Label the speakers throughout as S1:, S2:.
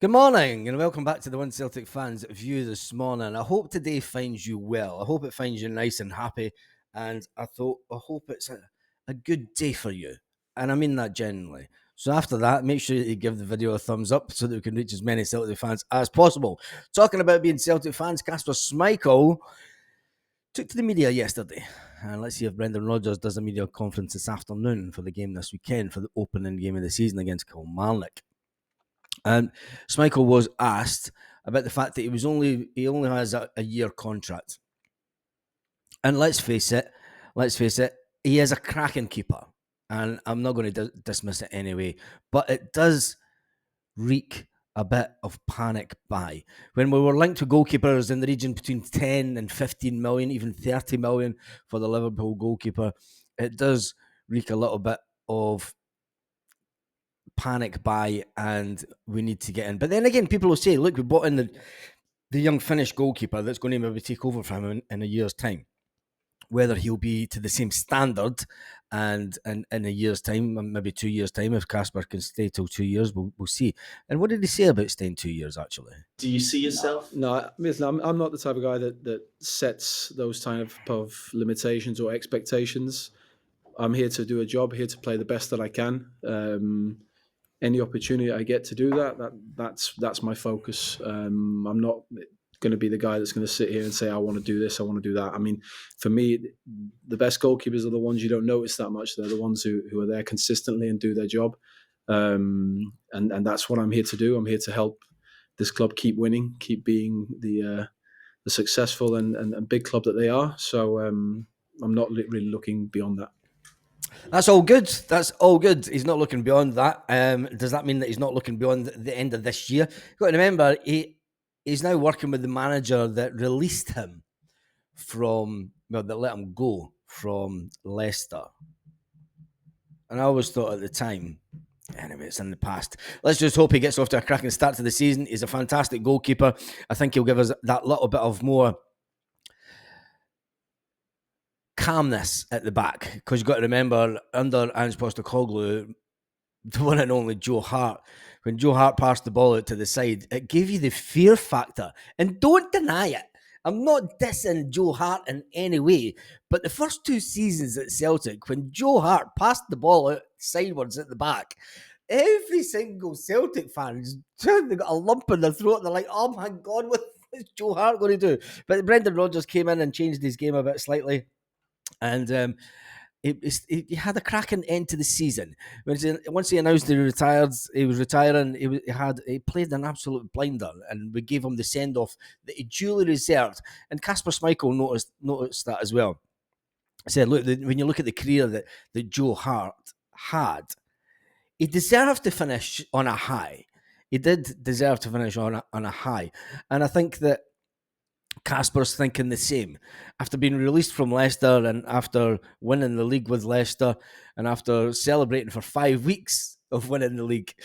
S1: Good morning and welcome back to the One Celtic Fans View this morning. I hope today finds you well. I hope it finds you nice and happy, and I hope it's a good day for you, and I mean that genuinely. So after that, make sure that you give the video a thumbs up so that we can reach as many Celtic fans as possible. Talking about being Celtic fans, Casper Smich took to the media yesterday, and let's see if Brendan Rodgers does a media conference this afternoon for the game this weekend for the opening game of the season against Kilmarnock. And Schmeichel was asked about the fact that he only has a year contract. And let's face it, he is a cracking keeper. And I'm not going to dismiss it anyway. But it does wreak a bit of panic buy. When we were linked to goalkeepers in the region between 10 and 15 million, even 30 million for the Liverpool goalkeeper, it does wreak a little bit of panic buy, and we need to get in. But then again, people will say, look, we bought in the young Finnish goalkeeper that's going to maybe take over from him in a year's time. Whether he'll be to the same standard and in a year's time, maybe 2 years' time, if Casper can stay till 2 years, we'll see. And what did he say about staying 2 years, actually?
S2: Do you see yourself?
S3: No, listen, I'm not the type of guy that sets those kind of limitations or expectations. I'm here to do a job, here to play the best that I can. Any opportunity I get to do that's my focus. I'm not going to be the guy that's going to sit here and say, I want to do this, I want to do that. I mean, for me, the best goalkeepers are the ones you don't notice that much. They're the ones who are there consistently and do their job. And that's what I'm here to do. I'm here to help this club keep winning, keep being the successful and big club that they are. So I'm not really looking beyond that.
S1: That's all good. That's all good. He's not looking beyond that. Does that mean that he's not looking beyond the end of this year? You've got to remember, he's now working with the manager that released him that let him go from Leicester. And I always thought at the time, anyway, it's in the past. Let's just hope he gets off to a cracking start to the season. He's a fantastic goalkeeper. I think he'll give us that little bit of more calmness at the back, because you've got to remember, under Ange Postecoglou, the one and only Joe Hart, when Joe Hart passed the ball out to the side, it gave you the fear factor. And don't deny it. I'm not dissing Joe Hart in any way, but the first 2 seasons at Celtic, when Joe Hart passed the ball out sideways at the back, every single Celtic fan, they got a lump in their throat. They're like, oh my God, what is Joe Hart going to do? But Brendan Rodgers came in and changed his game a bit slightly. And he had a cracking end to the season. Once he announced he was retiring, he played an absolute blinder, and we gave him the send-off that he duly deserved. And Casper Schmeichel noticed that as well. I said, look, when you look at the career that Joe Hart had, he deserved to finish on a high. He did deserve to finish on a high. And I think that Casper's thinking the same. After being released from Leicester, and after winning the league with Leicester, and after celebrating for 5 weeks of winning the league,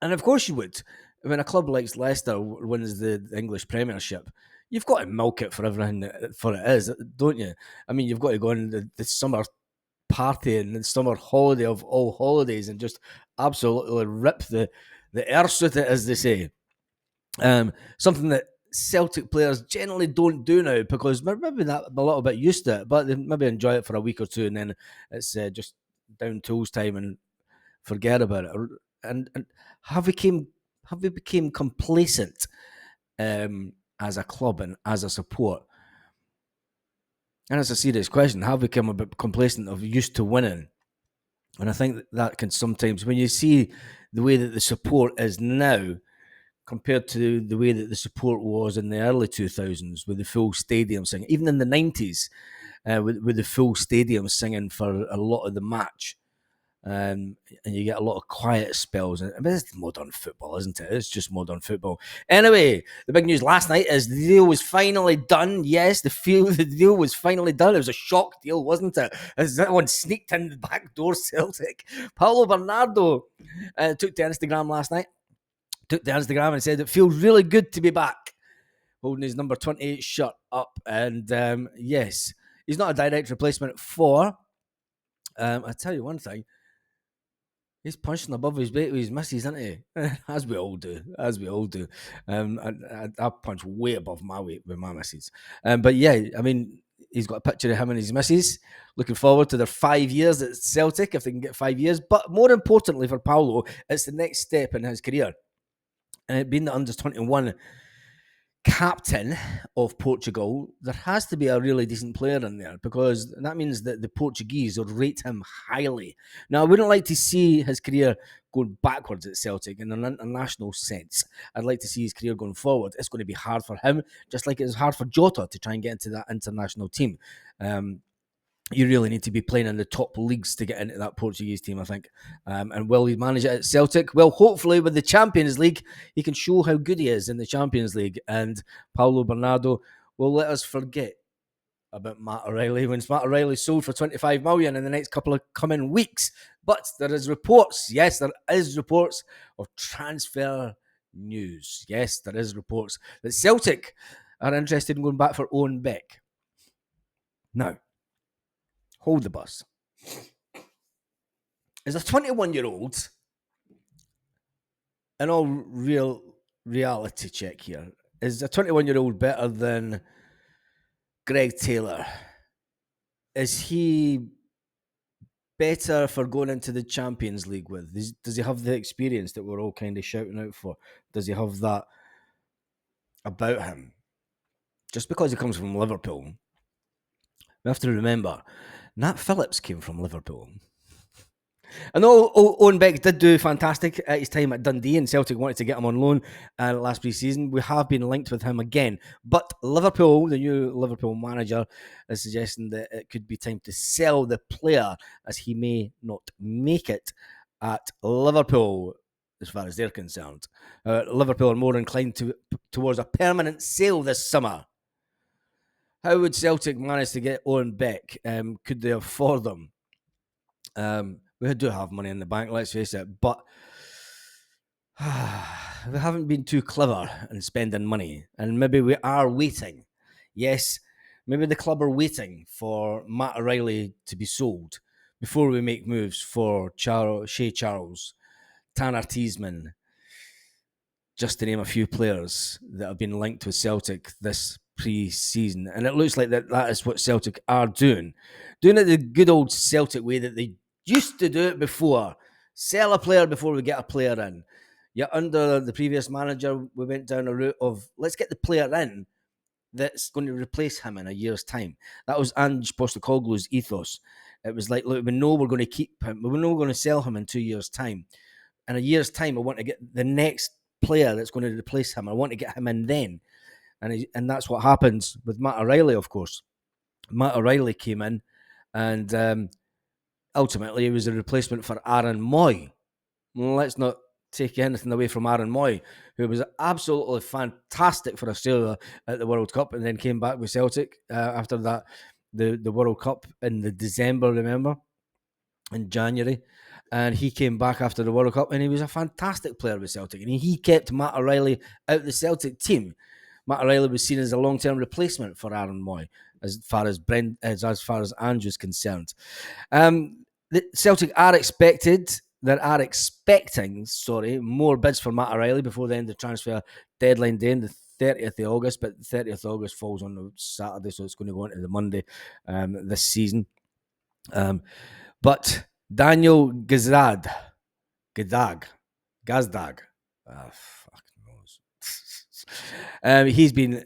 S1: and of course you would. When a club like Leicester wins the English Premiership, you've got to milk it for everything for it is, don't you? I mean, you've got to go on the summer party and the summer holiday of all holidays and just absolutely rip the earth with it, as they say. Something that Celtic players generally don't do now, because maybe that a little bit used to it, but they maybe enjoy it for a week or two and then it's just down tools time and forget about it. And have we become complacent as a club and as a support? And it's a serious question. Have we become a bit complacent of used to winning? And I think that can sometimes, when you see the way that the support is now, compared to the way that the support was in the early 2000s with the full stadium singing, even in the 90s with the full stadium singing for a lot of the match. And you get a lot of quiet spells. I mean, it's modern football, isn't it? It's just modern football. Anyway, the big news last night is the deal was finally done. Yes, the deal was finally done. It was a shock deal, wasn't it? As that one sneaked in the back door, Celtic. Paulo Bernardo took to Instagram last night. And said it feels really good to be back, holding his number 28 shirt up. And yes, he's not a direct replacement for. I'll tell you one thing. He's punching above his weight with his misses, isn't he? As we all do. I punch way above my weight with my misses. But yeah, I mean, he's got a picture of him and his misses. Looking forward to their 5 years at Celtic, if they can get 5 years. But more importantly for Paulo, it's the next step in his career. And it being the under-21 captain of Portugal, there has to be a really decent player in there, because that means that the Portuguese will rate him highly. Now, I wouldn't like to see his career going backwards at Celtic in an international sense. I'd like to see his career going forward. It's going to be hard for him, just like it was hard for Jota to try and get into that international team. You really need to be playing in the top leagues to get into that Portuguese team, I think. And will he manage it at Celtic? Well, hopefully with the Champions League, he can show how good he is in the Champions League. And Paulo Bernardo will let us forget about Matt O'Reilly when Matt O'Reilly sold for 25 million in the next couple of coming weeks. But there is reports, yes, there is reports of transfer news. Yes, there is reports that Celtic are interested in going back for Owen Beck. Now, hold the bus. Is a 21-year-old, in all real reality check here, is a 21-year-old better than Greg Taylor? Is he better for going into the Champions League with? Does he have the experience that we're all kind of shouting out for? Does he have that about him? Just because he comes from Liverpool, we have to remember, Nat Phillips came from Liverpool. I know Owen Beck did do fantastic at his time at Dundee, and Celtic wanted to get him on loan last pre-season. We have been linked with him again. But Liverpool, the new Liverpool manager, is suggesting that it could be time to sell the player, as he may not make it at Liverpool, as far as they're concerned. Liverpool are more inclined towards a permanent sale this summer. How would Celtic manage to get Owen Beck? Could they afford them? We do have money in the bank, let's face it, but we haven't been too clever in spending money, and maybe we are waiting. Yes, maybe the club are waiting for Matt O'Reilly to be sold before we make moves for Shea Charles, Tanner Teasman, just to name a few players that have been linked with Celtic this pre-season. And it looks like that is what Celtic are doing it the good old Celtic way that they used to do it before. Sell a player before we get a player in. Yeah, under the previous manager, we went down a route of let's get the player in that's going to replace him in a year's time. That was Ange Postecoglou's ethos. It was like, look, we know we're going to keep him. We know we're going to sell him in 2 years' time. In a year's time, I want to get the next player that's going to replace him. I want to get him in then. And that's what happens with Matt O'Reilly, of course. Matt O'Reilly came in, and ultimately he was a replacement for Aaron Moy. Let's not take anything away from Aaron Moy, who was absolutely fantastic for Australia at the World Cup, and then came back with Celtic after that, the World Cup in the December, remember, in January. And he came back after the World Cup, and he was a fantastic player with Celtic. And he kept Matt O'Reilly out of the Celtic team. Matt O'Reilly was seen as a long-term replacement for Aaron Moy, as far as Ange was concerned. The Celtic are expecting more bids for Matt O'Reilly before the end of the transfer deadline day, the 30th of August. But the 30th of August falls on the Saturday, so it's going to go into the Monday this season. But Daniel Gazdag, he's been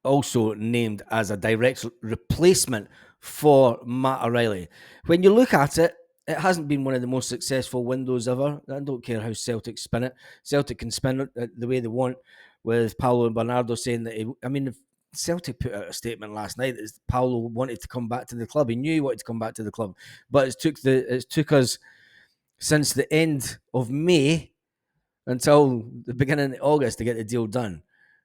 S1: also named as a direct replacement for Matt O'Reilly. When you look at it, it hasn't been one of the most successful windows ever. I don't care how Celtic spin it. Celtic can spin it the way they want, with Paulo Bernardo saying that Celtic put out a statement last night that Paulo wanted to come back to the club. He knew he wanted to come back to the club, but it took us since the end of May until the beginning of August to get the deal done.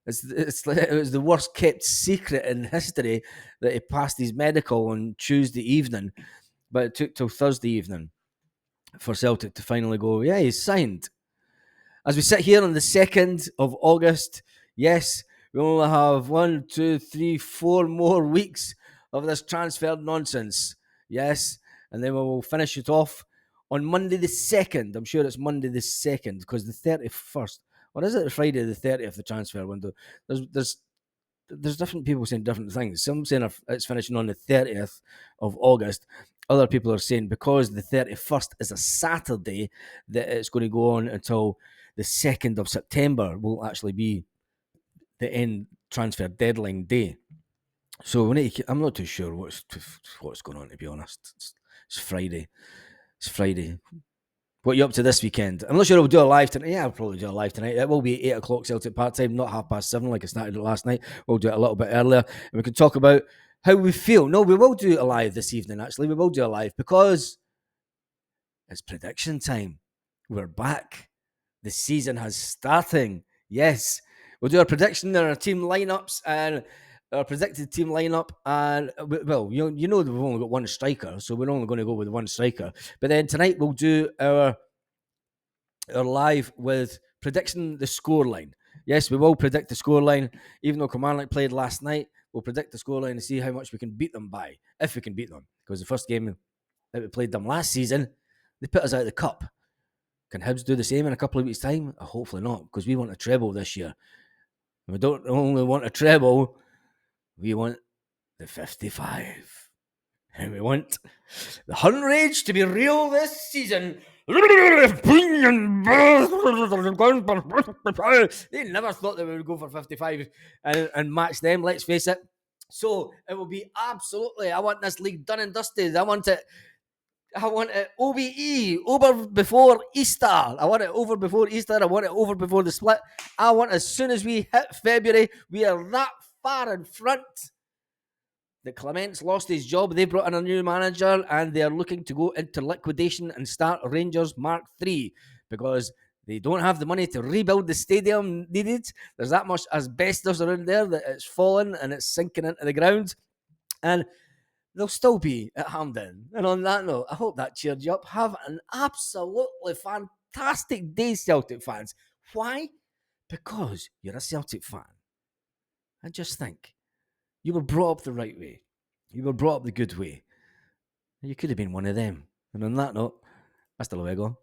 S1: It was the worst kept secret in history that he passed his medical on Tuesday evening, but it took till Thursday evening for Celtic to finally go, yeah, he's signed. As we sit here on the 2nd of August, yes, we only have 1, 2, 3, 4 more weeks of this transfer nonsense. Yes, and then we will finish it off on Monday the 2nd. I'm sure it's Monday the 2nd because the 31st, or is it Friday the 30th, the transfer window? There's different people saying different things. Some saying it's finishing on the 30th of August. Other people are saying because the 31st is a Saturday that it's going to go on until the 2nd of September will actually be the end transfer deadline day. So I'm not too sure what's going on, to be honest. It's Friday. It's Friday. What are you up to this weekend? I'm not sure we'll do a live tonight. Yeah, I'll probably do a live tonight. It will be 8 o'clock Celtic part time, not 7:30 like I started it last night. We'll do it a little bit earlier. And we can talk about how we feel. No, we will do it live this evening, actually. We will do it live because it's prediction time. We're back. The season has starting. Yes. We'll do our prediction and our team lineups and our predicted team lineup. And, well, you know that we've only got one striker, so we're only going to go with one striker. But then tonight we'll do our live with prediction the scoreline. Yes, we will predict the scoreline. Even though Kilmarnock played last night, we'll predict the scoreline and see how much we can beat them by, if we can beat them. Because the first game that we played them last season, they put us out of the cup. Can Hibs do the same in a couple of weeks' time? Hopefully not, because we want a treble this year. We don't only want a treble, we want the 55. And we want the Hun Rage to be real this season. They never thought they would go for 55 and match them, let's face it. So it will be absolutely, I want this league done and dusted. I want it OBE, over before Easter. I want it over before Easter. I want it over before the split. I want as soon as we hit February, we are that far in front that Clement's lost his job. They brought in a new manager and they're looking to go into liquidation and start Rangers Mark III because they don't have the money to rebuild the stadium needed. There's that much asbestos around there that it's fallen and it's sinking into the ground. And they'll still be at Hampden. And on that note, I hope that cheered you up. Have an absolutely fantastic day, Celtic fans. Why? Because you're a Celtic fan. And just think, you were brought up the right way. You were brought up the good way. You could have been one of them. And on that note, hasta luego.